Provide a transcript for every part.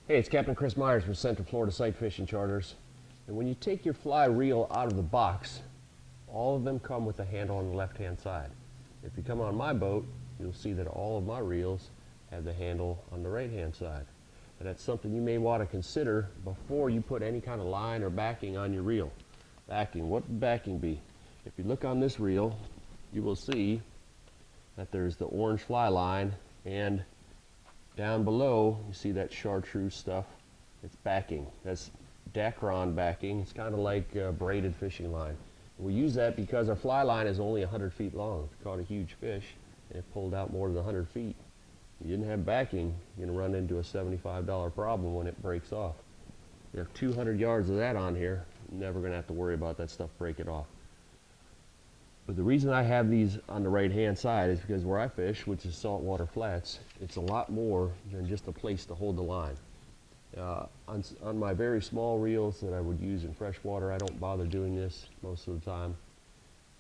Hey, it's Captain Chris Myers from Central Florida Sight Fishing Charters. And when you take your fly reel out of the box, all of them come with a handle on the left-hand side. If you come on my boat, you'll see that all of my reels have the handle on the right-hand side. And that's something you may want to consider before you put any kind of line or backing on your reel. Backing, what would backing be? If you look on this reel, you will see that there's the orange fly line, and down below you see that chartreuse stuff. It's backing. That's Dacron backing. It's kind of like braided fishing line. We use that because our fly line is only 100 feet long. If you caught a huge fish and it pulled out more than 100 feet, you didn't have backing, you're going to run into a $75 problem when it breaks off. You have 200 yards of that on here, you're never going to have to worry about that stuff breaking off. But the reason I have these on the right hand side is because where I fish, which is saltwater flats, it's a lot more than just a place to hold the line. On my very small reels that I would use in freshwater, I don't bother doing this most of the time.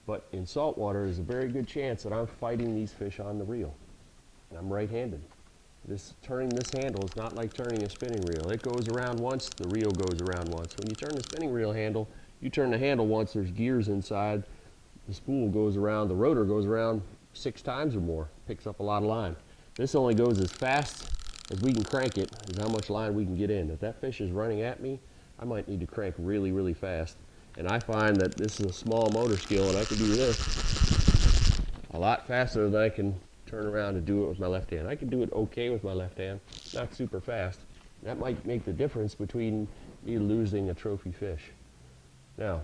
But in saltwater, there's a very good chance that I'm fighting these fish on the reel. And I'm right-handed. Turning this handle is not like turning a spinning reel. It goes around once, the reel goes around once. When you turn the spinning reel handle, you turn the handle once, there's gears inside. The spool goes around, the rotor goes around 6 times or more, picks up a lot of line. This only goes as fast as we can crank it, is how much line we can get in. If that fish is running at me, I might need to crank really, really fast. And I find that this is a small motor skill, and I can do this a lot faster than I can turn around and do it with my left hand. I can do it okay with my left hand, not super fast. That might make the difference between me losing a trophy fish. Now,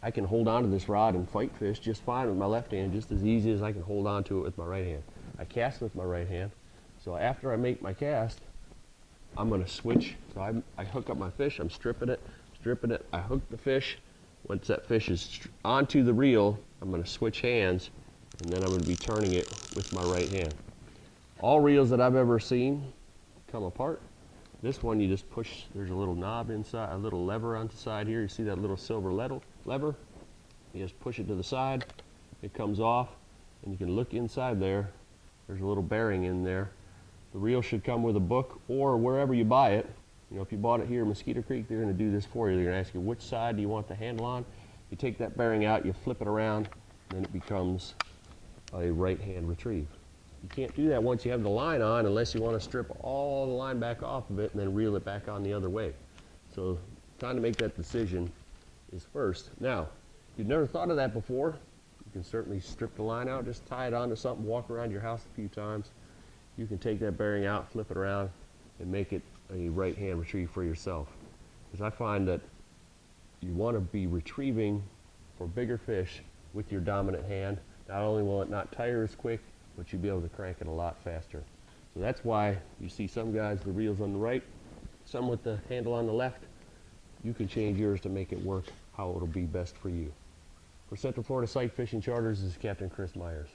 I can hold on to this rod and fight fish just fine with my left hand, just as easy as I can hold on to it with my right hand. I cast with my right hand, so after I make my cast, I'm going to switch. So I hook up my fish, I'm stripping it, I hook the fish. Once that fish is onto the reel, I'm going to switch hands, and then I'm going to be turning it with my right hand. All reels that I've ever seen come apart. This one you just push, there's a little knob inside, a little lever on the side here. You see that little silver lever? You just push it to the side, it comes off, and you can look inside there. There's a little bearing in there. The reel should come with a book, or wherever you buy it. You know, if you bought it here in Mosquito Creek, they're going to do this for you. They're going to ask you which side do you want the handle on. You take that bearing out, you flip it around, and then it becomes a right hand retrieve. You can't do that once you have the line on unless you want to strip all the line back off of it and then reel it back on the other way. So trying to make that decision is first. Now, if you've never thought of that before, you can certainly strip the line out, just tie it onto something, walk around your house a few times. You can take that bearing out, flip it around, and make it a right hand retrieve for yourself. Because I find that you want to be retrieving for bigger fish with your dominant hand. Not only will it not tire as quick, but you'll be able to crank it a lot faster. So that's why you see some guys, the reel's on the right, some with the handle on the left. You can change yours to make it work how it'll be best for you. For Central Florida Sight Fishing Charters, this is Captain Chris Myers.